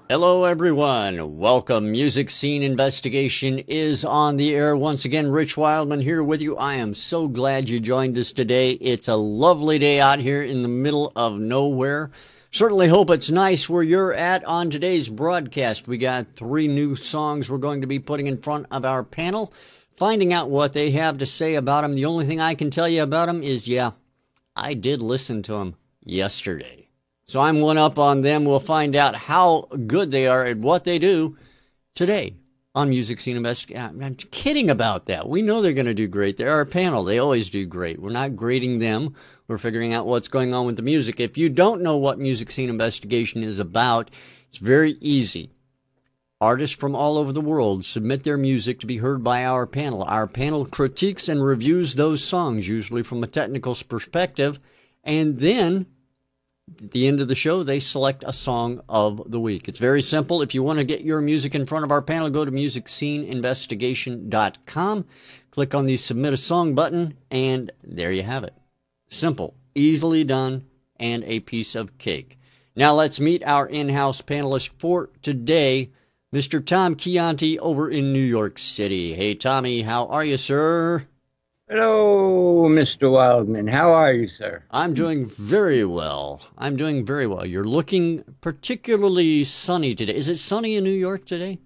Hello, everyone. Welcome. Music Scene Investigation is on the air. Once again, Rich Wildman here with you. I am so glad you joined us today. It's a lovely day out here in the middle of nowhere. Certainly hope it's nice where you're at. On today's broadcast, we got 3 new songs we're going to be putting in front of our panel, finding out what they have to say about them. The only thing I can tell you about them is, yeah, I did listen to them yesterday. So I'm one up on them. We'll find out how good they are at what they do today on Music Scene Investigation. I'm kidding about that. We know they're going to do great. They're our panel. They always do great. We're not grading them. We're figuring out what's going on with the music. If you don't know what Music Scene Investigation is about, it's very easy. Artists from all over the world submit their music to be heard by our panel. Our panel critiques and reviews those songs, usually from a technical perspective, and then at the end of the show, they select a song of the week. It's very simple. If you want to get your music in front of our panel, go to musicsceneinvestigation.com, click on the Submit a Song button, and there you have it. Simple, easily done, and a piece of cake. Now let's meet our in-house panelist for today, Mr. Tom Chianti over in New York City. Hey, Tommy, how are you, sir? Hello, Mr. Wildman. How are you, sir? I'm doing very well. I'm doing very well. You're looking particularly sunny today. Is it sunny in New York today?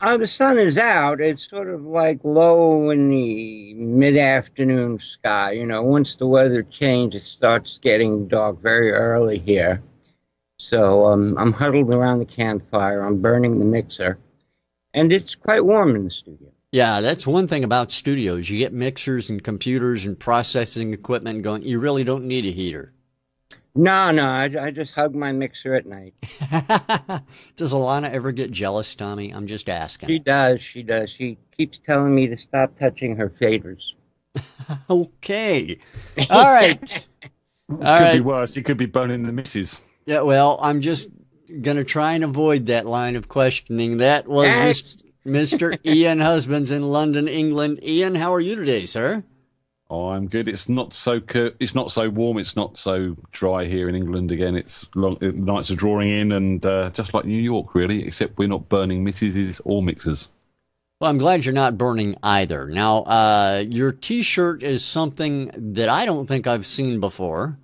The sun is out. It's sort of like low in the mid-afternoon sky. You know, once the weather changes, it starts getting dark very early here. So I'm huddled around the campfire. I'm burning the mixer. And it's quite warm in the studio. Yeah, that's one thing about studios. You get mixers and computers and processing equipment going. You really don't need a heater. No, I just hug my mixer at night. Does Alana ever get jealous, Tommy? I'm just asking. She does. She keeps telling me to stop touching her faders. Okay. All right. It could be worse. He could be boning the missus. Yeah, well, I'm just going to try and avoid that line of questioning. That was Mr. Ian Husbands in London, England. Ian, how are you today, sir? Oh, I'm good. It's not so warm. It's not so dry here in England again. It's long. Nights are drawing in, and just like New York, really. Except we're not burning missuses or mixers. Well, I'm glad you're not burning either. Now, your T-shirt is something that I don't think I've seen before.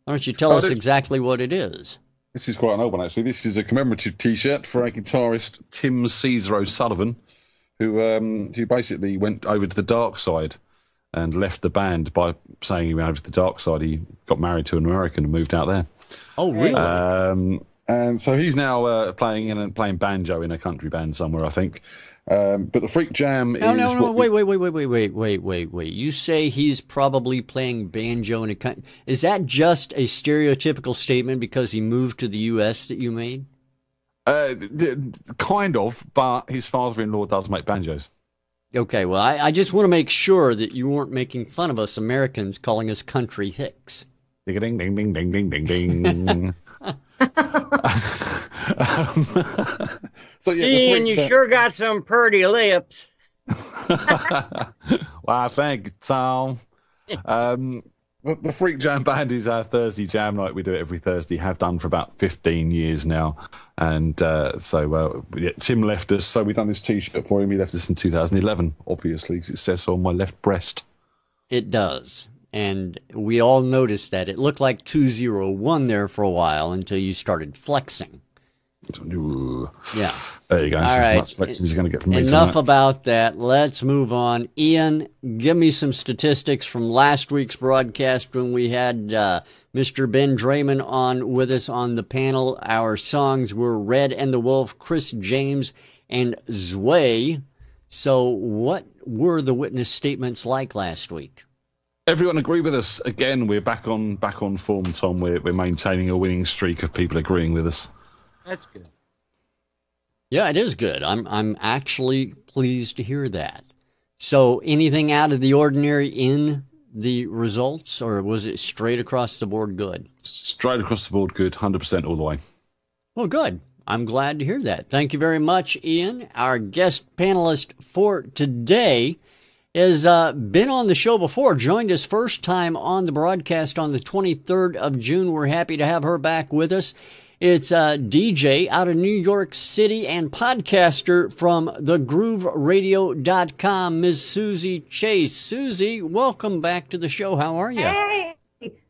Why don't you tell us exactly what it is? This is quite an old one, actually. This is a commemorative T-shirt for our guitarist Tim Caesar O'Sullivan, who basically went over to the dark side and left the band by saying he went over to the dark side. He got married to an American and moved out there. Oh, really? And so he's now playing banjo in a country band somewhere, I think. But the Freak Jam is... No, wait. You say he's probably playing banjo in a country... Is that just a stereotypical statement because he moved to the U.S. that you made? Kind of, but his father-in-law does make banjos. Okay, well, I just want to make sure that you weren't making fun of us Americans calling us country hicks. Ding, ding, ding, ding, ding, ding, ding, ding. So, yeah, Ian, you sure got some pretty lips. Well, thank you, Tom. The Freak Jam Band is our Thursday jam night. We do it every Thursday, have done for about 15 years now. And Tim left us, so we've done this T-shirt for him. He left us in 2011, obviously, because it says so on my left breast. It does. And we all noticed that. It looked like 201 there for a while until you started flexing. Yeah. There you go. All right. As much flexing as you're going to get from me Enough tonight. about that. Let's move on. Ian, give me some statistics from last week's broadcast when we had Mr. Ben Draymond on with us on the panel. Our songs were Red and the Wolf, Chris James, and Zway. So what were the witness statements like last week? Everyone agree with us. Again, we're back on form, Tom. We're maintaining a winning streak of people agreeing with us. That's good. Yeah, it is good. I'm actually pleased to hear that. So anything out of the ordinary in the results, or was it straight across the board good? Straight across the board good, 100% all the way. Well, good. I'm glad to hear that. Thank you very much, Ian. Our guest panelist for today has been on the show before, joined us first time on the broadcast on the 23rd of June. We're happy to have her back with us. It's a DJ out of New York City and podcaster from thegrooveradio.com, Ms. Suzy Chase. Suzy, welcome back to the show. How are you? Hey,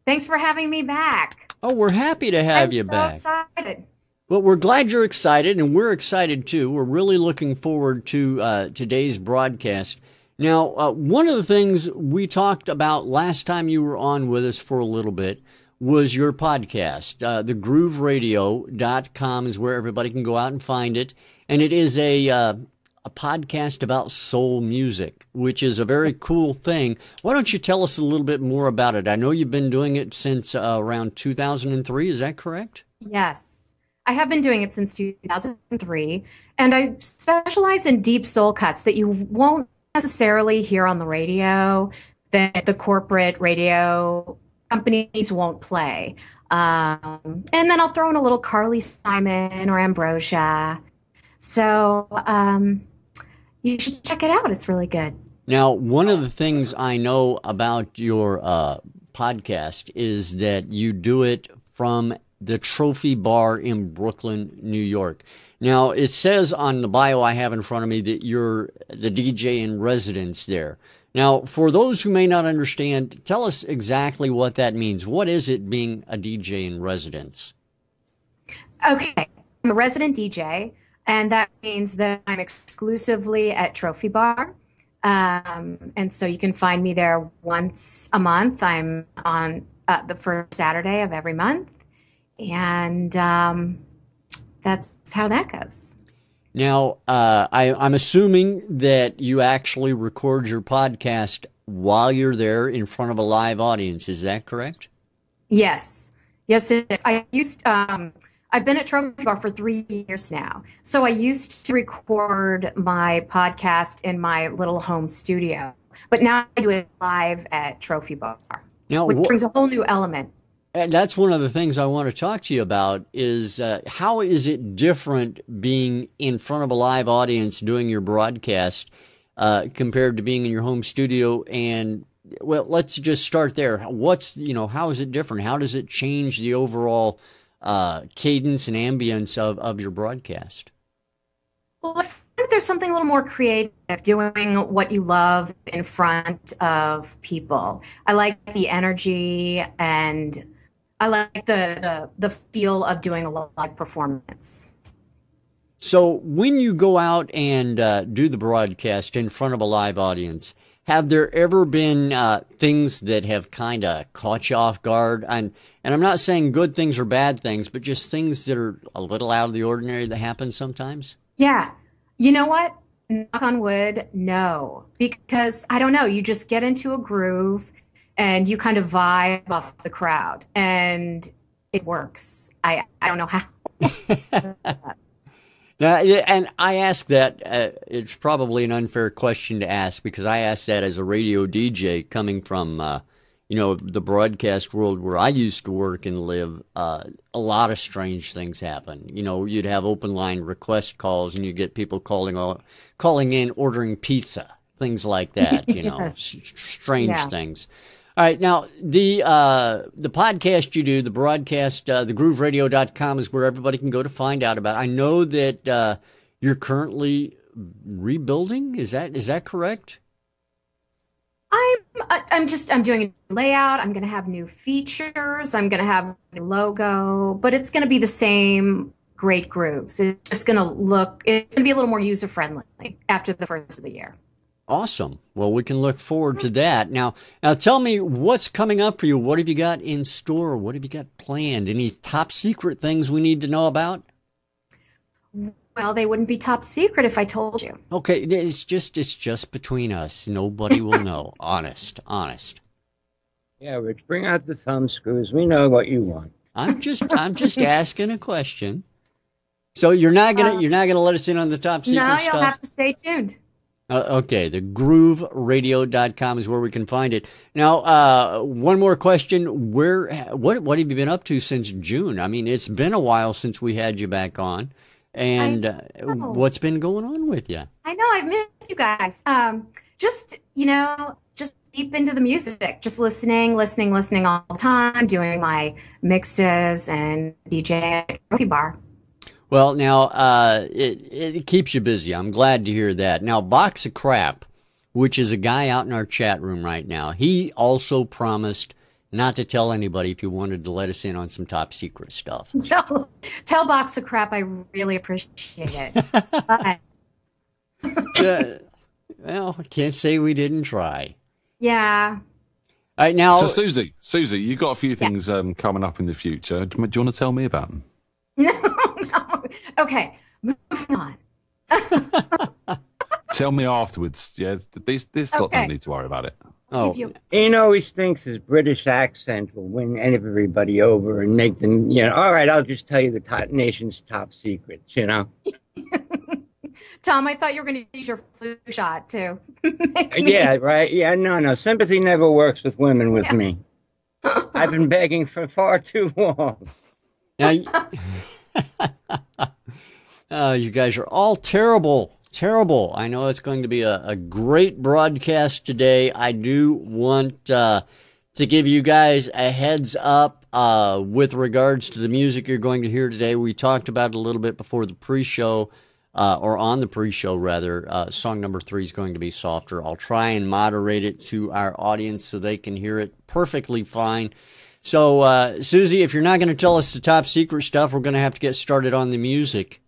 thanks for having me back. Oh, we're happy to have you back. I'm so excited. Well, we're glad you're excited, and we're excited too. We're really looking forward to today's broadcast. Now, one of the things we talked about last time you were on with us for a little bit was your podcast. Thegrooveradio.com is where everybody can go out and find it. And it is a podcast about soul music, which is a very cool thing. Why don't you tell us a little bit more about it? I know you've been doing it since around 2003. Is that correct? Yes, I have been doing it since 2003. And I specialize in deep soul cuts that you won't necessarily hear on the radio, that the corporate radio companies won't play. And then I'll throw in a little Carly Simon or Ambrosia. So you should check it out. It's really good. Now, one of the things I know about your podcast is that you do it from the Trophy Bar in Brooklyn, New York. Now, it says on the bio I have in front of me that you're the DJ in residence there. Now, for those who may not understand, tell us exactly what that means. What is it being a DJ in residence? Okay, I'm a resident DJ, and that means that I'm exclusively at Trophy Bar. And so you can find me there once a month. I'm on the first Saturday of every month. And that's how that goes. Now, I'm assuming that you actually record your podcast while you're there in front of a live audience. Is that correct? Yes. Yes, it is. I've been at Trophy Bar for 3 years now. So I used to record my podcast in my little home studio. But now I do it live at Trophy Bar, now, which brings a whole new element. And that's one of the things I want to talk to you about is how is it different being in front of a live audience doing your broadcast compared to being in your home studio? And, well, let's just start there. How is it different? How does it change the overall cadence and ambience of your broadcast? Well, I think there's something a little more creative doing what you love in front of people. I like the energy and I like the feel of doing a live performance. So when you go out and do the broadcast in front of a live audience, have there ever been things that have kind of caught you off guard? And I'm not saying good things or bad things, but just things that are a little out of the ordinary that happen sometimes? Yeah. You know what? Knock on wood, no. Because, I don't know, you just get into a groove and you kind of vibe off the crowd, and it works. I don't know how. Now, and I ask that, it's probably an unfair question to ask because I ask that as a radio DJ coming from, the broadcast world where I used to work and live. A lot of strange things happen. You'd have open line request calls and you get people calling in, ordering pizza, things like that, Yes. Strange things. All right. Now, the podcast you do, the broadcast, thegrooveradio.com is where everybody can go to find out about it. I know that you're currently rebuilding. Is that correct? I'm doing a new layout. I'm going to have new features. I'm going to have a new logo, but it's going to be the same great grooves. It's just going to be a little more user friendly after the first of the year. Awesome. Well, we can look forward to that. Now tell me what's coming up for you. What have you got in store? What have you got planned? Any top secret things we need to know about? Well, they wouldn't be top secret if I told you. Okay, it's just between us. Nobody will know. Honest. Yeah, Rich, bring out the thumb screws. We know what you want. I'm just asking a question. So you're not gonna let us in on the top secret stuff? No, you'll have to stay tuned. Okay, thegrooveradio.com is where we can find it. Now, one more question. What have you been up to since June? I mean, it's been a while since we had you back on. And what's been going on with you? I know, I've missed you guys. just deep into the music, just listening all the time, doing my mixes and DJ at a coffee bar. Well, now, it keeps you busy. I'm glad to hear that. Now, Box of Crap, which is a guy out in our chat room right now, he also promised not to tell anybody if you wanted to let us in on some top secret stuff. Tell Box of Crap I really appreciate it. Bye. Well, I can't say we didn't try. Yeah. All right, now. So, Suzy, you got a few things coming up in the future. Do you want to tell me about them? No. Okay, moving on. Tell me afterwards. Yeah, this lot don't need to worry about it. Oh, Ian always thinks his British accent will win everybody over and make them, all right, I'll just tell you the nation's top secrets, Tom, I thought you were going to use your flu shot too. Yeah, right. Yeah, no. Sympathy never works with women with me. I've been begging for far too long. Now, you guys are all terrible. I know it's going to be a great broadcast today. I do want to give you guys a heads up with regards to the music you're going to hear today. We talked about it a little bit before the pre-show, or on the pre-show rather. Song number 3 is going to be softer. I'll try and moderate it to our audience so they can hear it perfectly fine. So, Suzy, if you're not going to tell us the top secret stuff, we're going to have to get started on the music.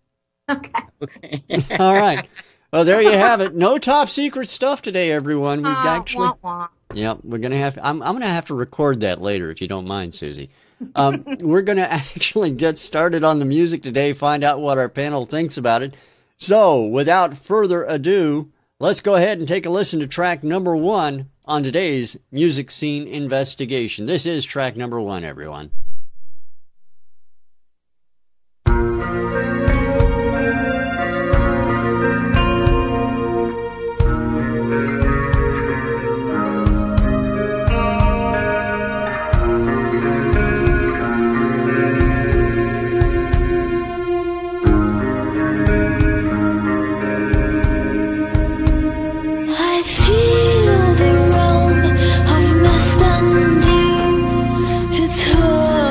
Okay. All right. Well, there you have it. No top secret stuff today, everyone. We actually, yeah, we're gonna have. I'm gonna have to record that later, if you don't mind, Suzy. We're gonna actually get started on the music today. Find out what our panel thinks about it. So, without further ado, let's go ahead and take a listen to track number 1 on today's music scene investigation. This is track number 1, everyone. Feel the realm of mist and dew. It's hard.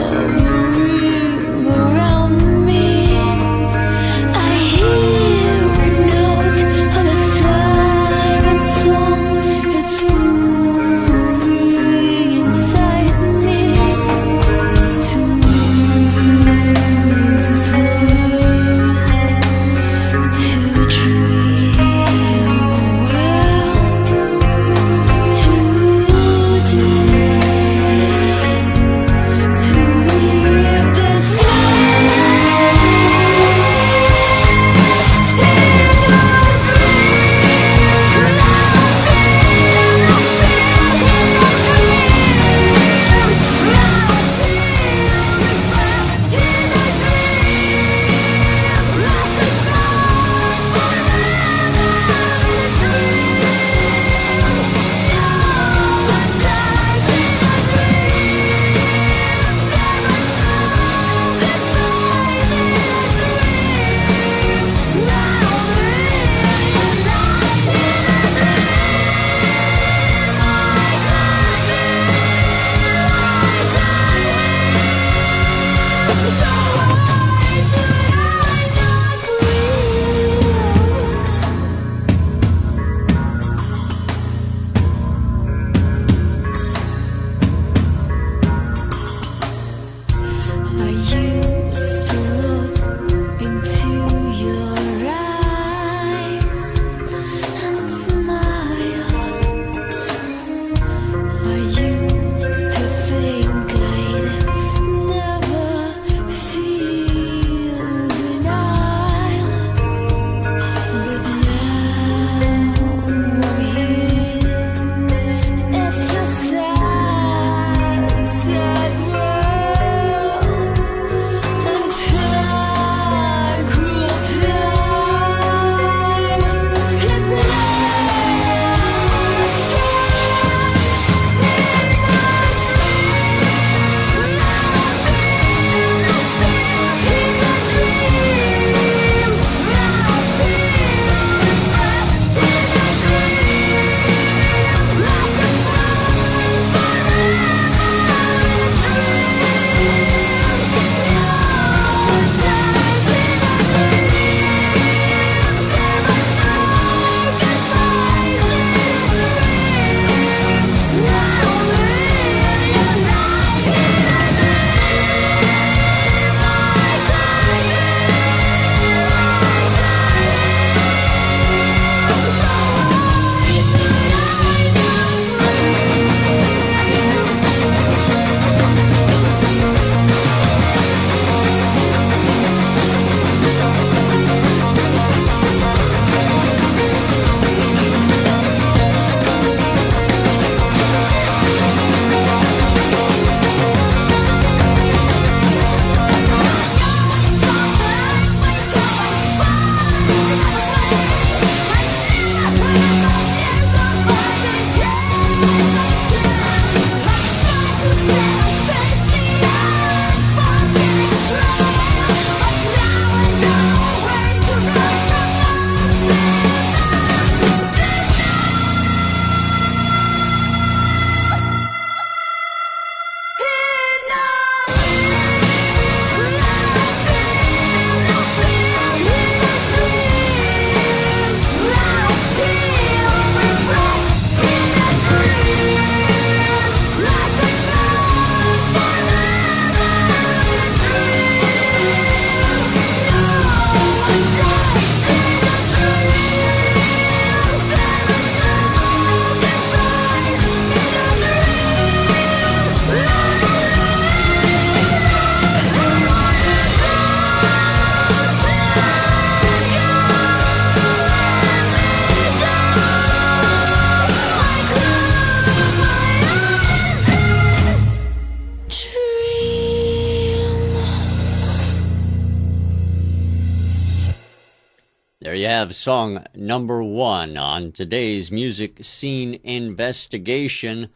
There you have song number 1 on today's Music Scene Investigation.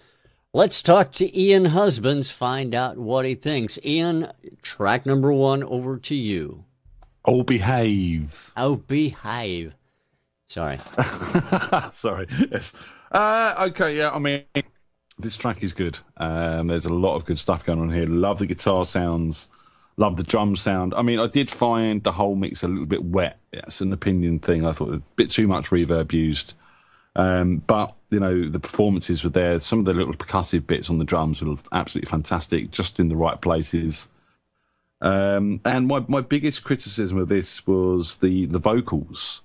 Let's talk to Ian Husbands, find out what he thinks. Ian, track number 1 over to you. Oh, behave. Oh, behave. Sorry. Sorry, yes. Okay, yeah, I mean, this track is good. There's a lot of good stuff going on here. Love the guitar sounds. Love the drum sound. I mean, I did find the whole mix a little bit wet. It's an opinion thing. I thought a bit too much reverb used. But, you know, the performances were there. Some of the little percussive bits on the drums were absolutely fantastic, just in the right places. And my biggest criticism of this was the vocals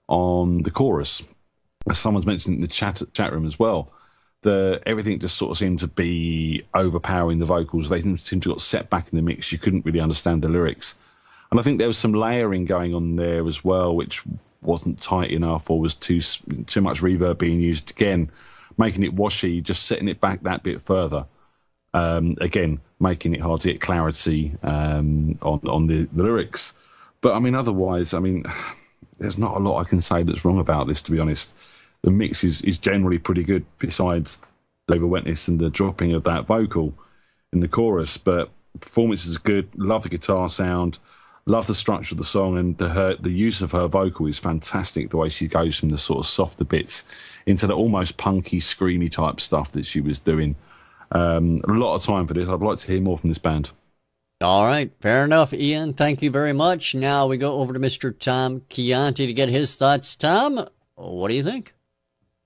on the chorus. As someone's mentioned in the chat room as well. Everything just sort of seemed to be overpowering the vocals. They seemed to have got set back in the mix. You couldn't really understand the lyrics. And I think there was some layering going on there as well, which wasn't tight enough or was too much reverb being used. Again, making it washy, just setting it back that bit further. Again, making it hard to get clarity on the lyrics. But, I mean, otherwise, I mean, there's not a lot I can say that's wrong about this, to be honest. The mix is generally pretty good, besides the wetness and the dropping of that vocal in the chorus. But performance is good. Love the guitar sound. Love the structure of the song, and the use of her vocal is fantastic. The way she goes from the sort of softer bits into the almost punky, screamy type stuff that she was doing. A lot of time for this. I'd like to hear more from this band. All right, fair enough, Ian. Thank you very much. Now we go over to Mr. Tom Chianti to get his thoughts. Tom, what do you think?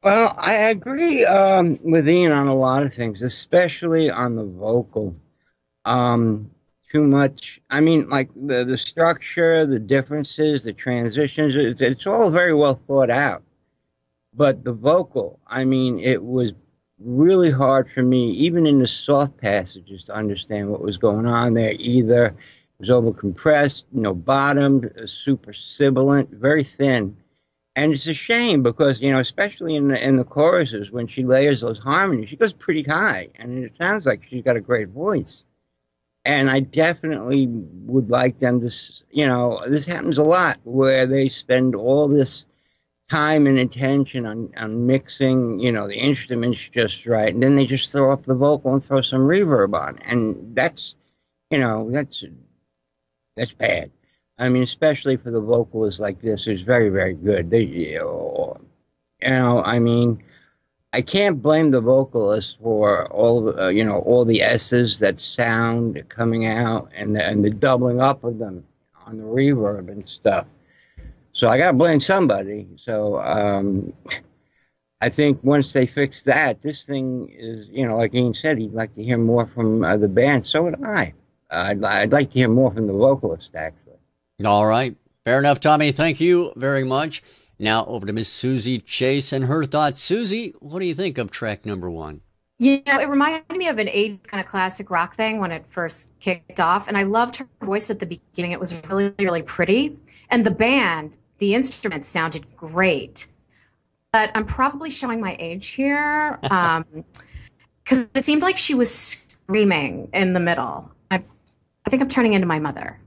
Well, I agree with Ian on a lot of things, especially on the vocal. Too much. I mean, like the structure, the differences, the transitions, it's all very well thought out. But the vocal, I mean, it was really hard for me, even in the soft passages, to understand what was going on there. Either it was overcompressed, bottomed, super sibilant, very thin. And it's a shame because, especially in the choruses, when she layers those harmonies, she goes pretty high. And it sounds like she's got a great voice. And I definitely would like them to, this happens a lot, where they spend all this time and attention on mixing, the instruments just right. And then they just throw up the vocal and throw some reverb on. And that's bad. I mean, especially for the vocalists like this, it's very, very good. I mean, I can't blame the vocalists for all the S's that sound coming out and the doubling up of them on the reverb and stuff. So I got to blame somebody. So I think once they fix that, this thing is, like Ian said, he'd like to hear more from the band. So would I. I'd like to hear more from the vocalist, actually. All right. Fair enough, Tommy. Thank you very much. Now over to Miss Suzy Chase and her thoughts. Suzy, what do you think of track number 1? It reminded me of an 80s kind of classic rock thing when it first kicked off. And I loved her voice at the beginning. It was really, really pretty. And the band, the instruments sounded great. But I'm probably showing my age here because it seemed like she was screaming in the middle. I think I'm turning into my mother.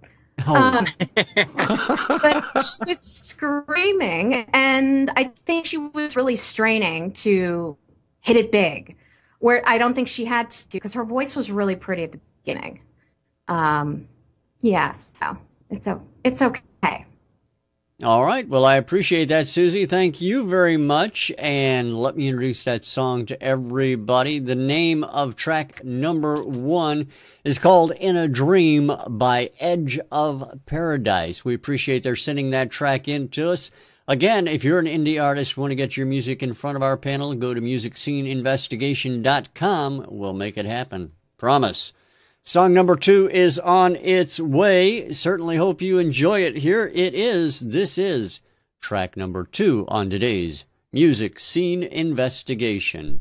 Oh. But she was screaming, and I think she was really straining to hit it big, where I don't think she had to, because her voice was really pretty at the beginning. So it's okay. All right. Well, I appreciate that, Suzy. Thank you very much. And let me introduce that song to everybody. The name of track number 1 is called In a Dream by Edge of Paradise. We appreciate their sending that track in to us. Again, if you're an indie artist, want to get your music in front of our panel, go to musicsceneinvestigation.com. We'll make it happen. Promise. Song number 2 is on its way. Certainly hope you enjoy it. Here it is. This is track number 2 on today's Music Scene Investigation.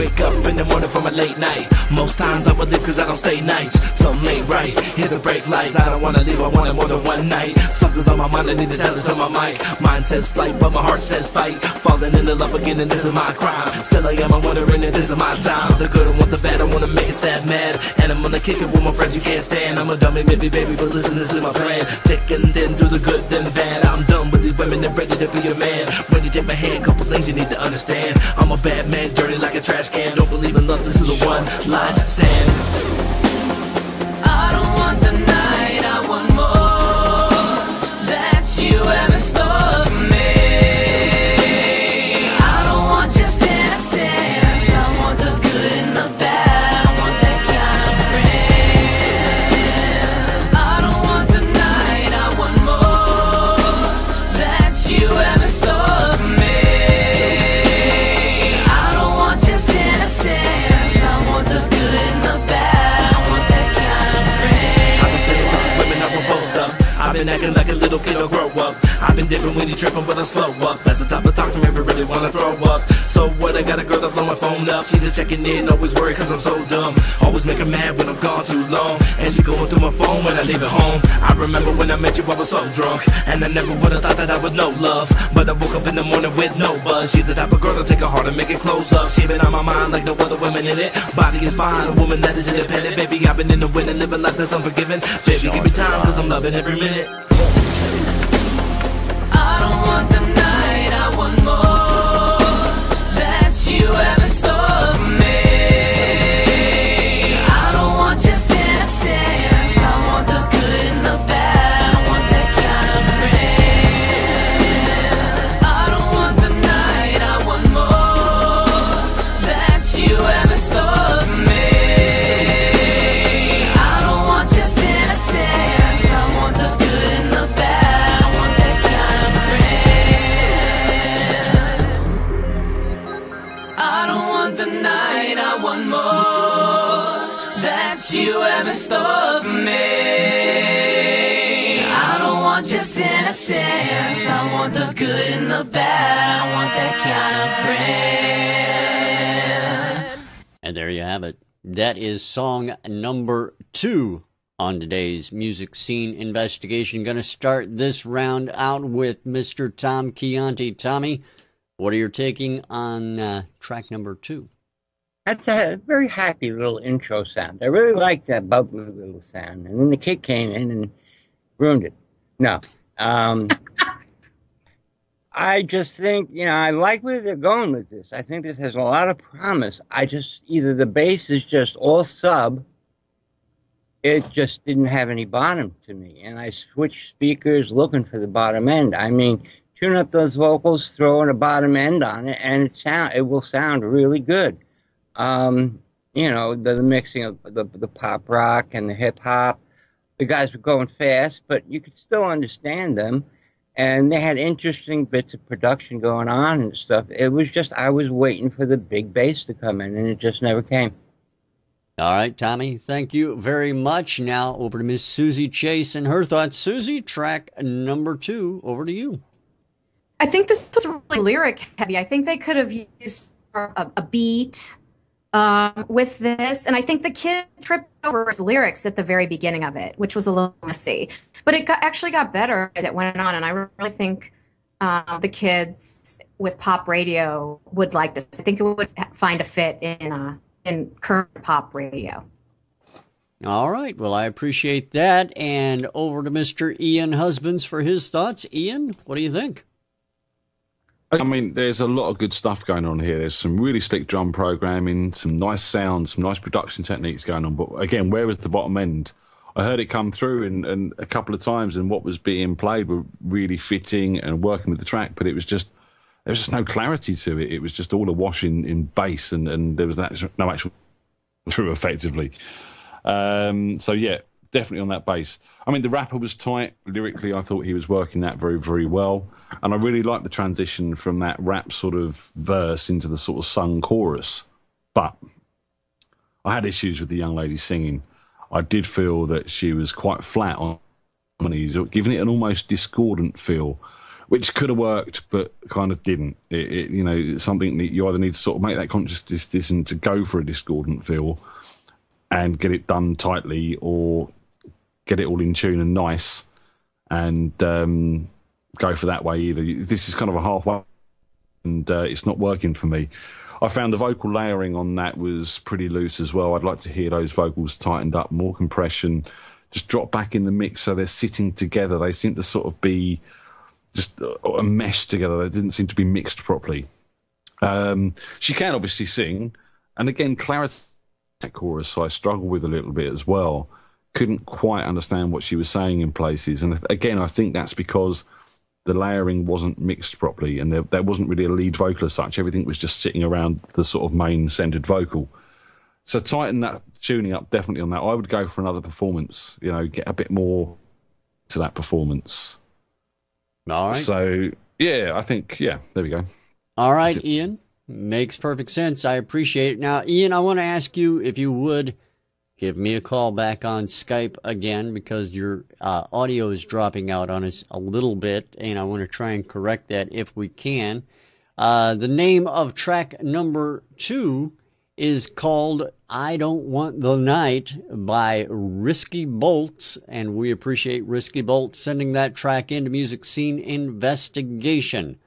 wake up in the morning from a late night. Most times I would leave cause I don't stay nice. Something ain't right, hit the brake lights. I don't wanna leave, I want it more than one night. Something's on my mind, I need to tell it to my mic. Mind says flight, but my heart says fight. Falling into love again and this is my crime. Still I am, I'm wondering if this is my time. The good, I want the bad, I wanna make it sad, mad. And I'm gonna kick it with my friends you can't stand. I'm a dummy, baby, but listen, this is my plan. Thick and thin, through the good, then bad. I'm done with these women, they're ready to be a man. When you take my hand, couple things you need to understand. I'm a bad man, dirty like a trash can. Don't believe in love, this is a one-line stand. I don't want the night, I want more. That you have in store for me. I don't want just innocence. I want the good and the bad. I want that kind of friend. I don't want the night, I want more. That you have in store for me. I don't want just innocence. I want the good and the bad. I want that kind of friend. I've been saying those women I will boast up. I've been acting like a little kid, I'll grow up. I've been dipping when you tripping, but I slow up. That's the type of talk to me, really wanna throw up. So what, I got a girl that blow my phone up. She's just checking in, always worried cause I'm so dumb. Always make her mad when I'm gone too long. And she going through my phone when I leave it home. I remember when I met you, I was so drunk. And I never would've thought that I would know love. But I woke up in the morning with no buzz. She's the type of girl to take her heart and make it close up. She been on my mind like no other women in it. Body is fine, a woman that is independent. Baby, I've been in the wind and living life that's unforgiving. Baby, give me time cause I'm loving every minute. I don't want the night, I want more. That you have in store for me. I don't want just innocence. I want the good and the bad. I want that kind of friend. I don't want the night, I want more. That you have in store for me. I don't want just innocence. I want the good and the bad. I want that kind of friend. I don't want the night, I want more. That you have in store for me. I don't want just innocence. I want the good and the bad. I want that kind of friend. And there you have it. That is song number 2 on today's music scene investigation. Going to start this round out with Mr. Tom Chianti. Tommy, what are you taking on track number 2? That's a very happy little intro sound. I really like that bubbly little sound. And then the kick came in and ruined it. No. I just think, I like where they're going with this. I think this has a lot of promise. Either the bass is just all sub, it just didn't have any bottom to me. And I switched speakers looking for the bottom end. I mean, tune up those vocals, throw in a bottom end on it, and it will sound really good. The mixing of the pop rock and the hip hop. The guys were going fast, but you could still understand them. And they had interesting bits of production going on and stuff. It was just, I was waiting for the big bass to come in, and it just never came. All right, Tommy, thank you very much. Now over to Miss Suzy Chase and her thoughts. Suzy, track number 2, over to you. I think this was really lyric heavy. I think they could have used a beat with this. And I think the kid tripped over his lyrics at the very beginning of it, which was a little messy. But it actually got better as it went on. And I really think the kids with pop radio would like this. I think it would find a fit in current pop radio. All right. Well, I appreciate that. And over to Mr. Ian Husbands for his thoughts. Ian, what do you think? I mean, there's a lot of good stuff going on here. There's some really slick drum programming, some nice sounds, some nice production techniques going on. But again, where was the bottom end? I heard it come through and a couple of times, and what was being played were really fitting and working with the track, but there was just no clarity to it. It was just all awash in bass, and there was no actual through effectively. So yeah, definitely on that bass. I mean, the rapper was tight lyrically. I thought he was working that very, very well. And I really liked the transition from that rap sort of verse into the sort of sung chorus. But I had issues with the young lady singing. I did feel that she was quite flat on harmonies, giving it an almost discordant feel, which could have worked, but kind of didn't. It's something that you either need to sort of make that conscious decision to go for a discordant fill and get it done tightly, or get it all in tune and nice, and go for that way either. This is kind of a halfway, and it's not working for me. I found the vocal layering on that was pretty loose as well. I'd like to hear those vocals tightened up, more compression, just drop back in the mix so they're sitting together. They seem to sort of be just a mesh together. They didn't seem to be mixed properly. She can obviously sing, and again, clarity that chorus I struggled with a little bit as well. Couldn't quite understand what she was saying in places, and again, I think that's because the layering wasn't mixed properly, and there wasn't really a lead vocal as such. Everything was just sitting around the sort of main centered vocal. So tighten that tuning up definitely on that. I would go for another performance, get a bit more to that performance. All right. So, yeah, I think, there we go. All right, Ian. Makes perfect sense. I appreciate it. Now, Ian, I want to ask you if you would give me a call back on Skype again, because your audio is dropping out on us a little bit, and I want to try and correct that if we can. The name of track number 2 is called I Don't Want the Night by RiskyBoltz, and we appreciate RiskyBoltz sending that track into Music Scene Investigation.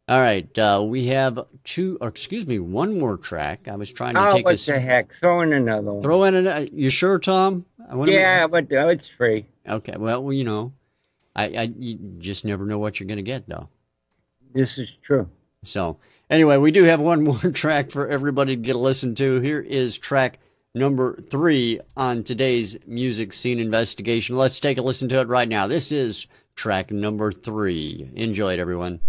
All right, we have one more track. I was trying to take what the heck? Throw in another one. Throw in another. You sure, Tom? But it's free. Okay, well, you just never know what you're going to get, though. This is true. So, anyway, we do have one more track for everybody to get a listen to. Here is track number 3 on today's Music Scene Investigation. Let's take a listen to it right now. This is track number 3. Enjoy it, everyone.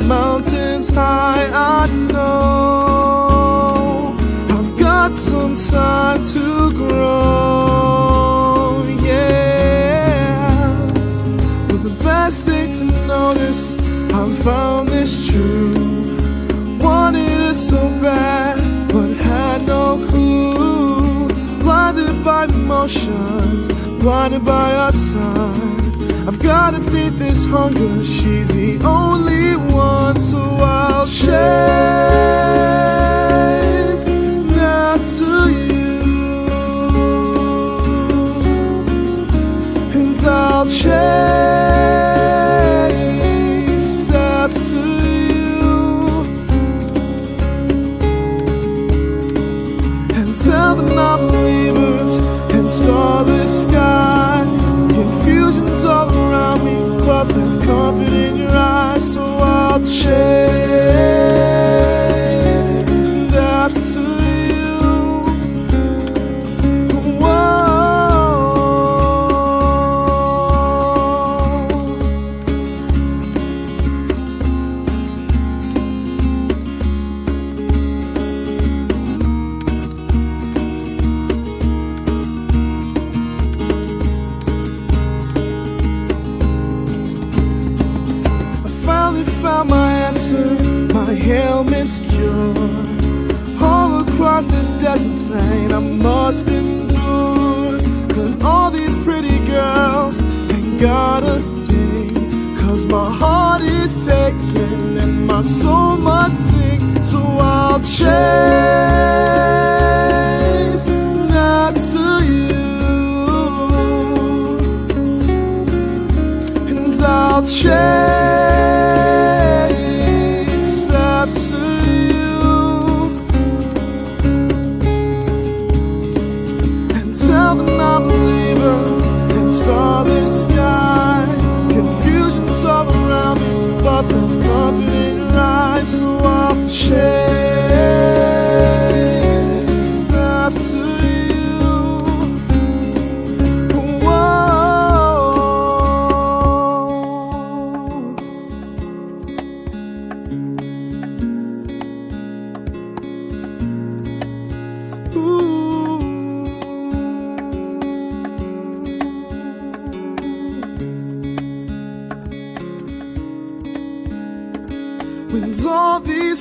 Mountains high, I know I've got some time to grow, yeah. But the best thing to notice, I've found this true. Wanted it so bad, but had no clue. Blinded by emotions, blinded by our side. I've gotta feed this hunger, she's the only one, so I'll chase now to you, and I'll chase after you, and tell them I'm believers in starless skies, confusions all around me, but there's comfort in your eyes, so I'll chase after you. My ailment's cured. All across this desert plain I must endure. Cause all these pretty girls ain't got a thing. Cause my heart is taken and my soul must sing. So I'll chase not to you, and I'll chase to you.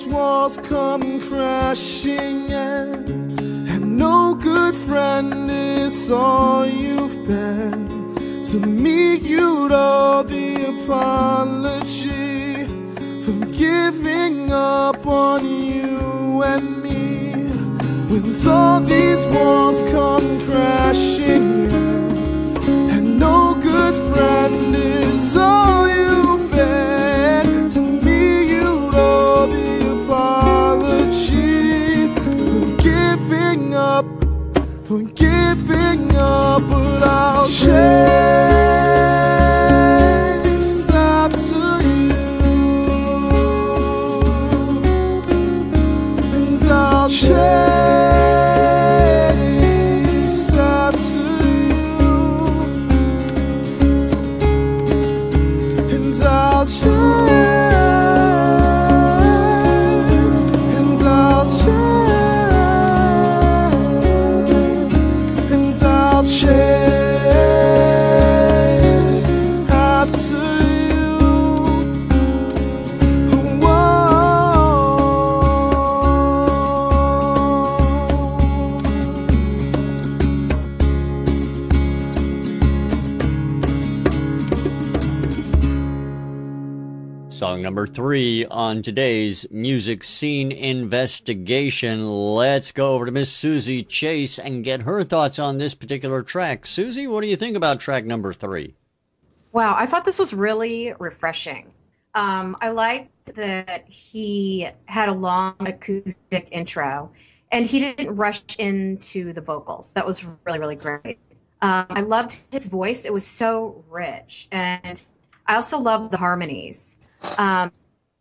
these walls come crashing in, and no good friend is all you've been. To me you'd owe the apology for giving up on you and me. When all these walls come crashing in, and no good friend is all you've been. To me you'd owe the apology for giving up, but I'll chase after you, and I'll chase after you, and I'll chase, and I'll chase, and I'll chase after you. Song number 3 on today's Music Scene Investigation. Let's go over to Miss Suzy Chase and get her thoughts on this particular track. Suzy, what do you think about track number 3? Wow, I thought this was really refreshing. I liked that he had a long acoustic intro, and he didn't rush into the vocals. That was really, really great. I loved his voice. It was so rich, and I also loved the harmonies.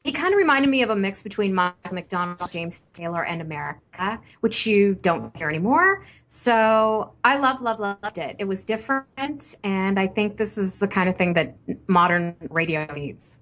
He kind of reminded me of a mix between Michael McDonald, James Taylor, and America, which you don't hear anymore. So I loved it. It was different, and I think this is the kind of thing that modern radio needs.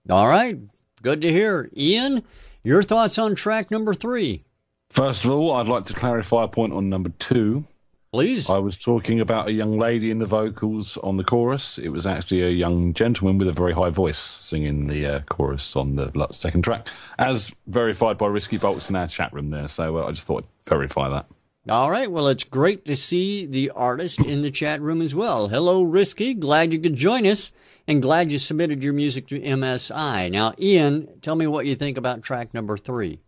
All right. Good to hear. Ian, your thoughts on track number 3? First of all, I'd like to clarify a point on number 2. Please. I was talking about a young lady in the vocals on the chorus. It was actually a young gentleman with a very high voice singing the chorus on the second track, as verified by RiskyBoltz in our chat room there. So I just thought I'd verify that. All right. Well, it's great to see the artist in the chat room as well. Hello, Risky. Glad you could join us, and glad you submitted your music to MSI. Now, Ian, tell me what you think about track number 3.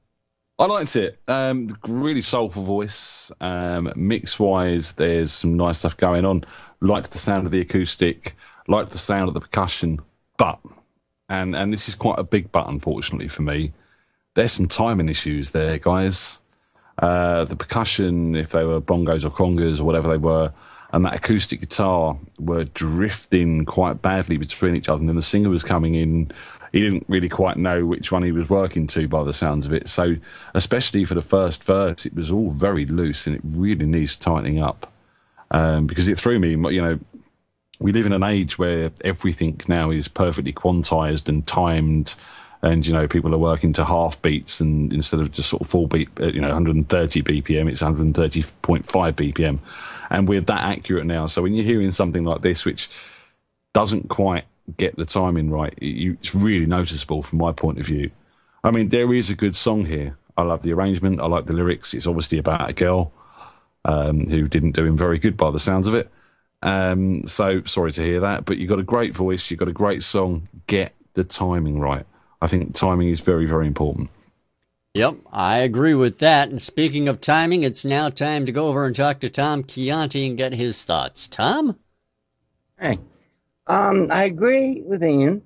I liked it. Really soulful voice. Mix-wise, there's some nice stuff going on. Liked the sound of the acoustic. Liked the sound of the percussion. But, and this is quite a big but, unfortunately, for me, there's some timing issues there, guys. The percussion, if they were bongos or congas or whatever they were, and that acoustic guitar were drifting quite badly between each other. And then the singer was coming in. He didn't really quite know which one he was working to by the sounds of it. So especially for the first verse, it was all very loose, and it really needs tightening up. Because it threw me, you know, we live in an age where everything now is perfectly quantized and timed, and, you know, people are working to half beats, and instead of just sort of full beat, 130 BPM, it's 130.5 BPM. And we're that accurate now. So when you're hearing something like this, which doesn't quite get the timing right, it's really noticeable from my point of view. I mean, there is a good song here. I love the arrangement. I like the lyrics. It's obviously about a girl who didn't do him very good by the sounds of it. So sorry to hear that, but you've got a great voice. You've got a great song. Get the timing right. I think timing is very, very important. Yep, I agree with that. And speaking of timing, it's now time to go over and talk to Tom Chianti and get his thoughts. Tom? Hey. I agree with Ian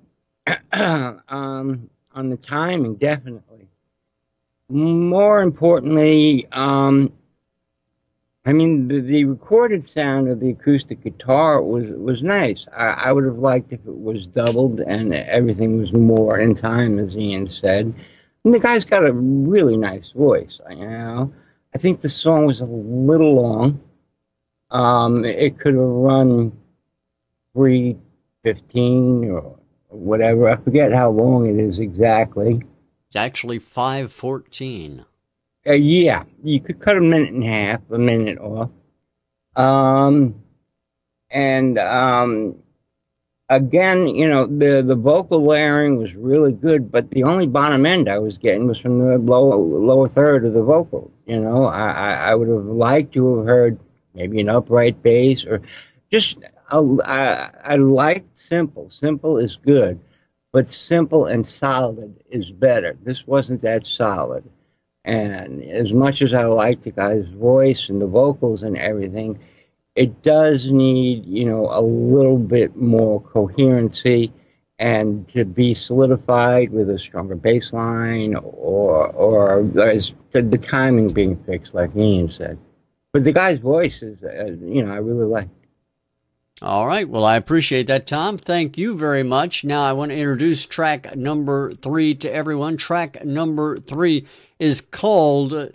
on the timing, definitely. More importantly, I mean, the recorded sound of the acoustic guitar was nice. I would have liked if it was doubled and everything was more in time, as Ian said. And the guy's got a really nice voice, you know. I think the song was a little long. It could have run 3:15 or whatever. I forget how long it is exactly. It's actually 5:14. Yeah, you could cut a minute and a half, a minute off. again, the vocal layering was really good, but the only bottom end I was getting was from the lower third of the vocals. I would have liked to have heard maybe an upright bass or just I liked simple. Simple is good, but simple and solid is better. This wasn't that solid. And as much as I like the guy's voice and the vocals and everything, it does need, a little bit more coherency and to be solidified with a stronger bass line or the timing being fixed, like Ian said. But the guy's voice is, I really like. All right. Well, I appreciate that, Tom. Thank you very much. Now I want to introduce track number 3 to everyone. Track number 3 is called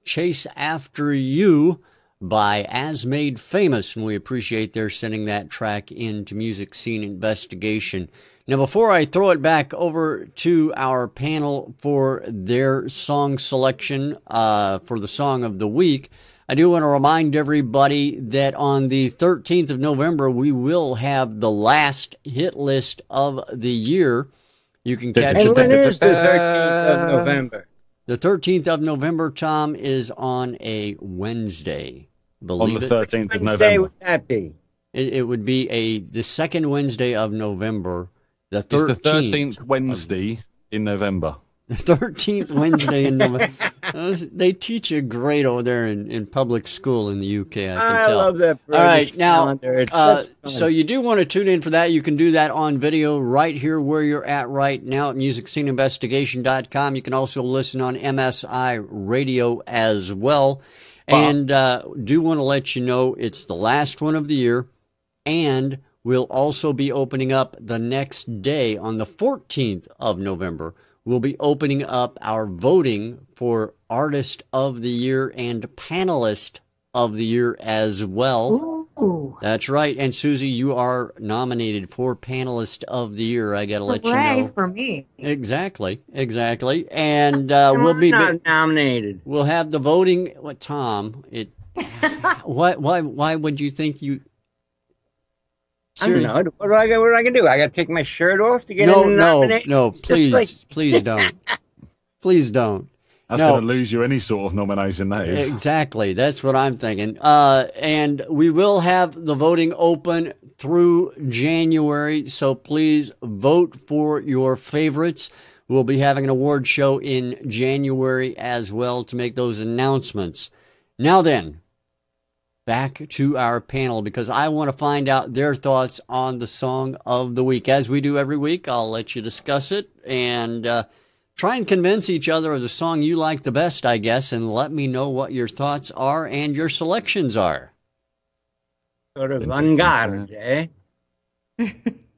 Chase After You by As Made Famous, and we appreciate their sending that track into Music Scene Investigation. Now, before I throw it back over to our panel for their song selection for the Song of the Week, I do want to remind everybody that on the 13th of November, we will have the last hit list of the year. You can catch it. And when is the 13th of November? The 13th of November, Tom, is on a Wednesday. On the 13th of November. Wednesday would that be? It would be the second Wednesday of November. It's the 13th Wednesday in November. The 13th Wednesday in November. They teach you great over there in public school in the UK, I can tell. I love that. All right, now, so you do want to tune in for that. You can do that on video right here where you're at right now at MusicSceneInvestigation.com. You can also listen on MSI Radio as well. And do want to let you know it's the last one of the year, and we'll also be opening up the next day on the 14th of November. We'll be opening up our voting for Artist of the Year and Panelist of the Year as well. Ooh. That's right. And Suzy, you are nominated for Panelist of the Year. I got to let you Hooray know. for me. Exactly. And we'll be not nominated. We'll have the voting. What, Tom? Why would you think you? Seriously? I don't know. What do I got to do? I got to take my shirt off to get in the nomination? No, please, please don't. Please don't. That's going to lose you any sort of nomination, that is. Exactly. That's what I'm thinking. And we will have the voting open through January, so please vote for your favorites. We'll be having an award show in January as well to make those announcements. Now then, back to our panel, because I want to find out their thoughts on the Song of the Week. As we do every week, I'll let you discuss it and try and convince each other of the song you like the best, I guess, and let me know what your thoughts are and your selections are. Sort of en garde, eh?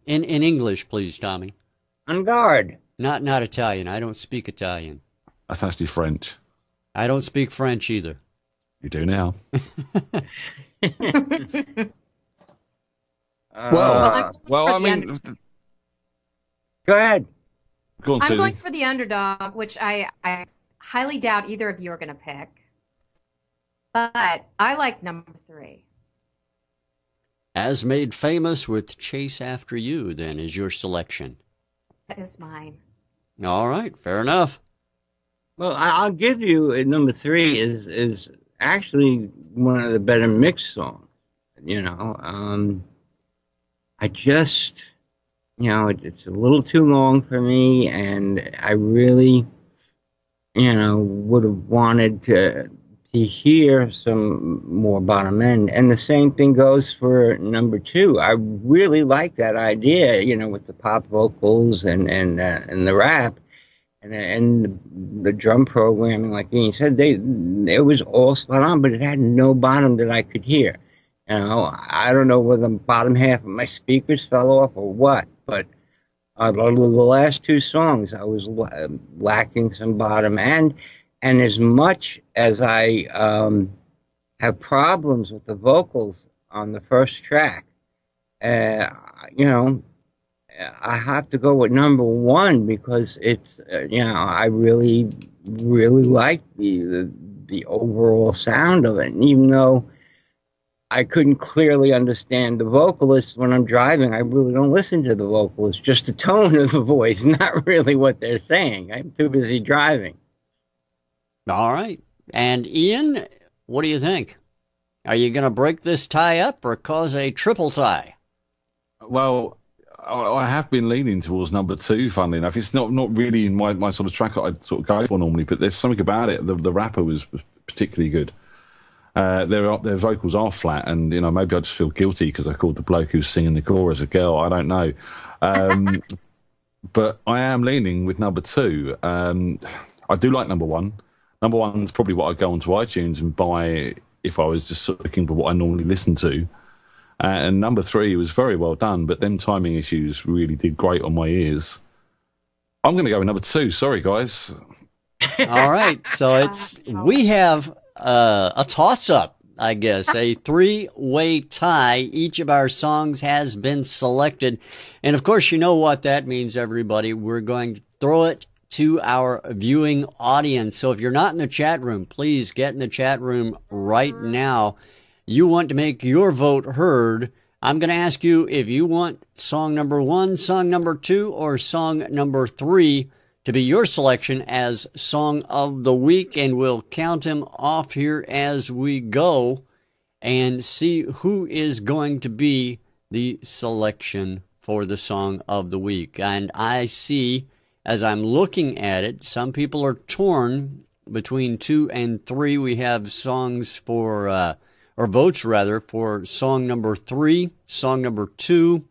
In English, please, Tommy. En garde. Not Italian. I don't speak Italian. That's actually French. I don't speak French either. You do now. Well, I mean, go ahead. Go on, I'm Suzy. going for the underdog, which I highly doubt either of you are going to pick. But I like number 3. As Made Famous with Chase After You, then, is your selection. That is mine. All right, fair enough. Well, I'll give you number 3 is actually one of the better mixed songs. I just, it's a little too long for me, and I really, would have wanted to hear some more bottom end. And the same thing goes for number 2. I really like that idea, with the pop vocals and the rap. And the drum programming, like Ian said, it was all spot on, but it had no bottom that I could hear. I don't know whether the bottom half of my speakers fell off or what, but the last 2 songs, I was lacking some bottom end. And as much as I have problems with the vocals on the first track, I have to go with number 1 because it's, I really, really like the overall sound of it. And even though I couldn't clearly understand the vocalist when I'm driving. I really don't listen to the vocalist, just the tone of the voice, not really what they're saying. I'm too busy driving. All right. And Ian, what do you think? Are you going to break this tie up or cause a triple tie? Well, I have been leaning towards number 2, funnily enough. It's not really my sort of track that I sort of go for normally, but there's something about it. The rapper was particularly good. Their vocals are flat, and maybe I just feel guilty because I called the bloke who's singing the chorus a girl. I don't know, but I am leaning with number 2. I do like number 1. Number 1's probably what I'd go onto iTunes and buy if I was just sort of looking for what I normally listen to. And number 3 was very well done, but them timing issues really did great on my ears. I'm going to go with number 2. Sorry, guys. All right, so we have a toss-up, I guess, a 3-way tie. Each of our songs has been selected, and of course, you know what that means, everybody. We're going to throw it to our viewing audience. So if you're not in the chat room, please get in the chat room right now. You want to make your vote heard. I'm going to ask you if you want song number 1, song number 2, or song number 3 to be your selection as Song of the Week, and we'll count them off here as we go and see who is going to be the selection for the Song of the Week. And I see, as I'm looking at it, some people are torn between 2 and 3. We have songs for, or votes rather, for song number 3, song number 2,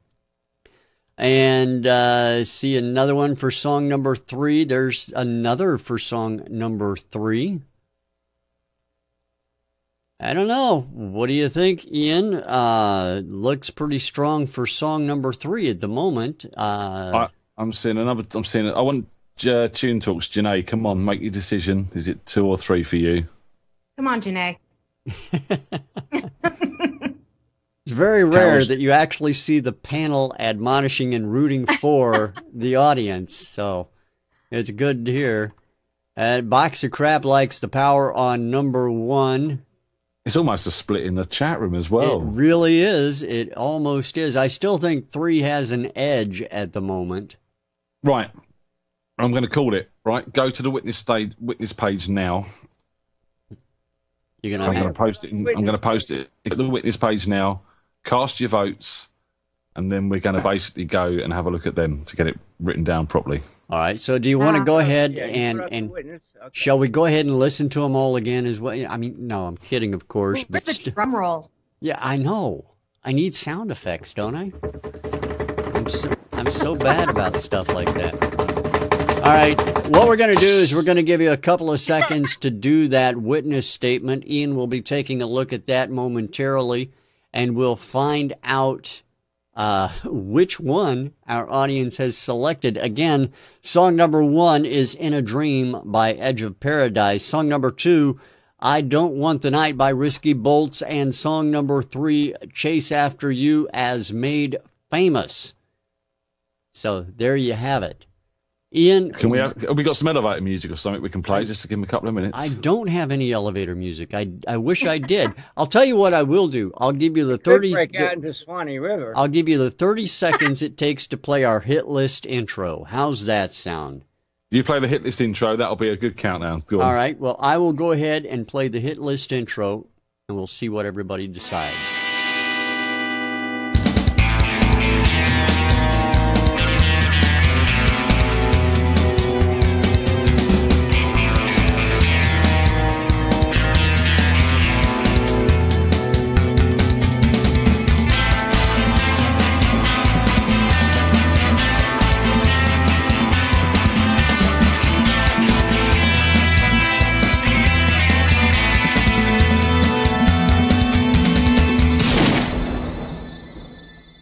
and see another one for song number 3. There's another for song number 3. I don't know. What do you think, Ian? Looks pretty strong for song number 3 at the moment. I'm seeing another. I want Tune Talks. Janae, come on, make your decision. Is it 2 or 3 for you? Come on, Janae. It's very rare that you actually see the panel admonishing and rooting for the audience, so it's good to hear. Box of Crap likes the power on number 1. It's almost a split in the chat room as well. It really is. It almost is. I still think 3 has an edge at the moment. Right. I'm going to call it. Right. Go to the witness page now. I'm going to post it. I'm going to post it at the witness page now. Cast your votes, and then we're going to basically go and have a look at them to get it written down properly. All right. So do you want to go ahead and Okay. shall we go ahead and listen to them all again as well? I mean, no, I'm kidding, of course. Where's the drum roll? Yeah, I know. I need sound effects, don't I? I'm so bad about stuff like that. All right. What we're going to do is we're going to give you a couple of seconds to do that witness statement. Ian will be taking a look at that momentarily, and we'll find out which one our audience has selected. Again, song number 1 is In a Dream by Edge of Paradise. Song number 2, I Don't Want the Night by RiskyBoltz. And song number 3, Chase After You as Made Famous. So there you have it. Ian, have we got some elevator music or something we can play just to give him a couple of minutes? I don't have any elevator music. I wish I did. I'll tell you what I will do. I'll give you the 30. Break out into Swanee River. I'll give you the 30 seconds it takes to play our hit list intro. How's that sound? You play the hit list intro. That'll be a good countdown. Go on. All right. Well, I will go ahead and play the hit list intro, and we'll see what everybody decides.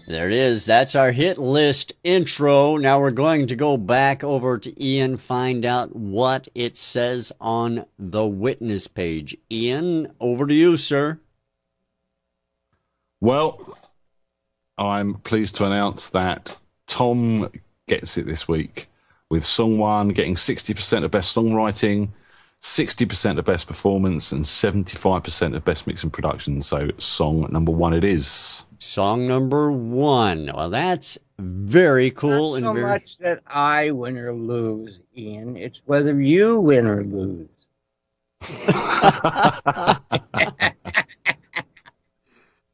There it is. That's our hit list intro. Now we're going to go back over to Ian, find out what it says on the witness page. Ian, over to you, sir. Well, I'm pleased to announce that Tom gets it this week, with Song 1 getting 60% of Best Songwriting, 60% of best performance and 75% of best mix and production. So song number 1 it is. Song number 1. Well, that's very cool. Not so much that I win or lose, Ian. It's whether you win or lose.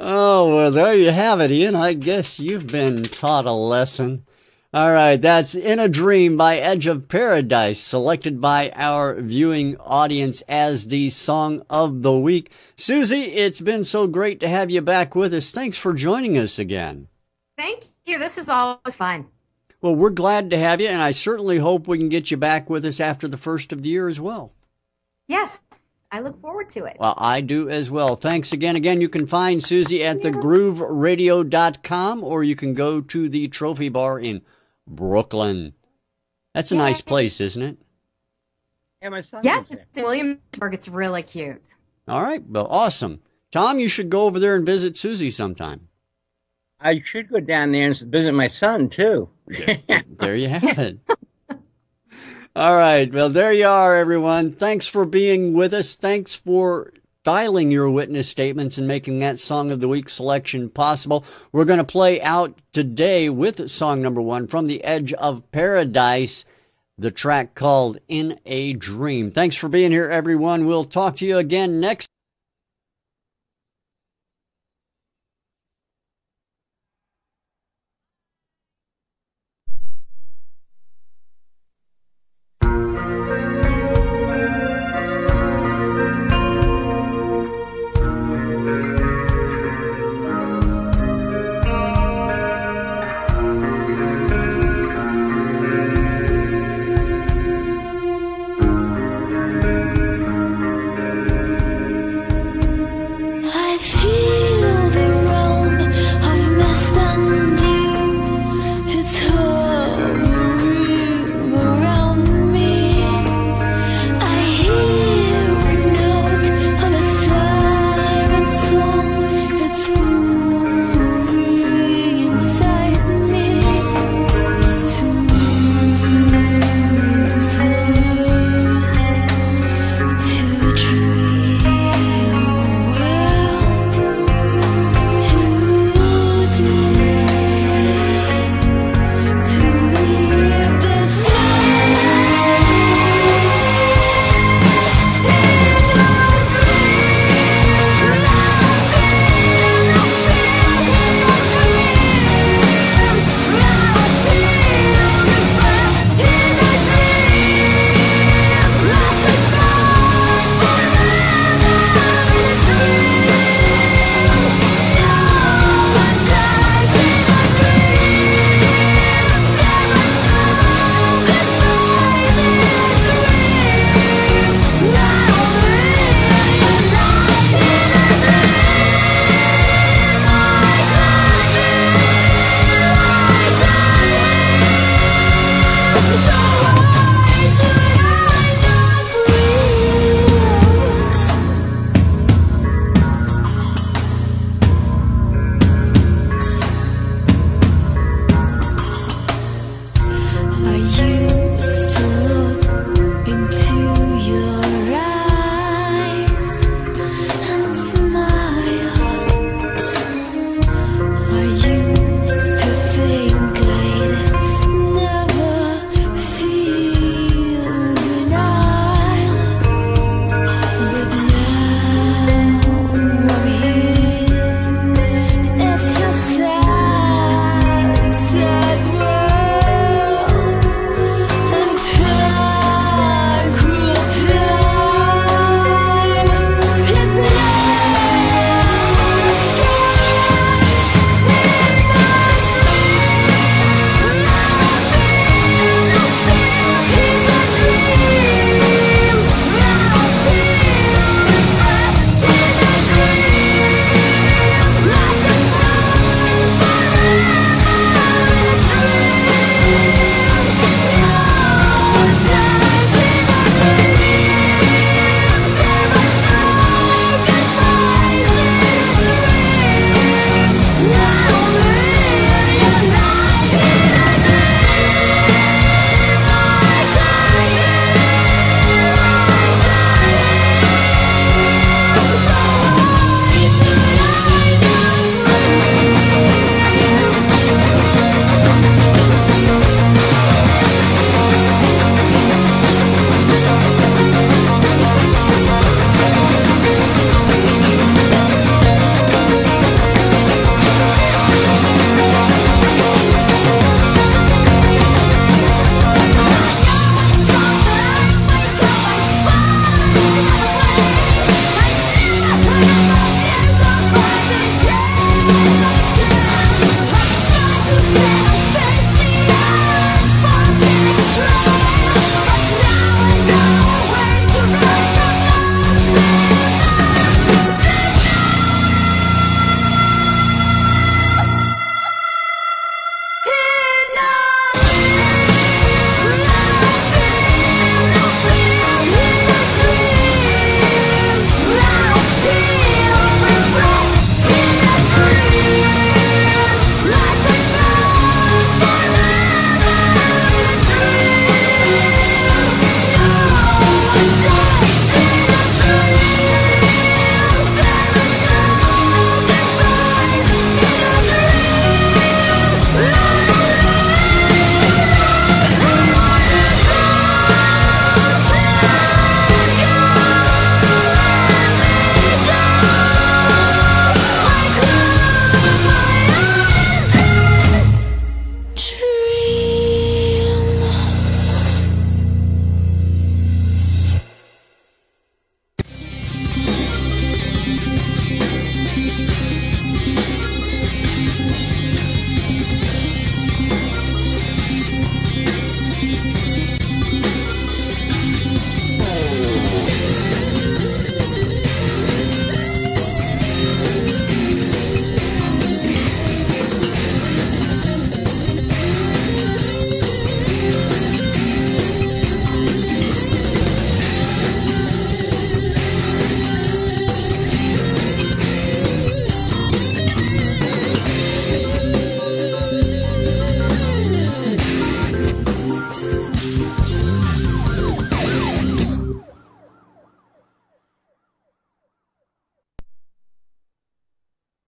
Oh, well, there you have it, Ian. I guess you've been taught a lesson. All right, that's In a Dream by Edge of Paradise, selected by our viewing audience as the Song of the Week. Suzy, it's been so great to have you back with us. Thanks for joining us again. Thank you. This is always fun. Well, we're glad to have you, and I certainly hope we can get you back with us after the first of the year as well. Yes, I look forward to it. Well, I do as well. Thanks again. Again, you can find Suzy at thegrooveradio.com, or you can go to the Trophy Bar in Brooklyn. That's a nice place, isn't it? Yeah, my son yes, it's in Williamsburg. It's really cute. All right. Well, awesome. Tom, you should go over there and visit Suzy sometime. I should go down there and visit my son, too. There you have it. All right. Well, there you are, everyone. Thanks for being with us. Thanks for filing your witness statements and making that Song of the Week selection possible. We're going to play out today with song number 1 from the Edge of Paradise, the track called In a Dream. Thanks for being here, everyone. We'll talk to you again next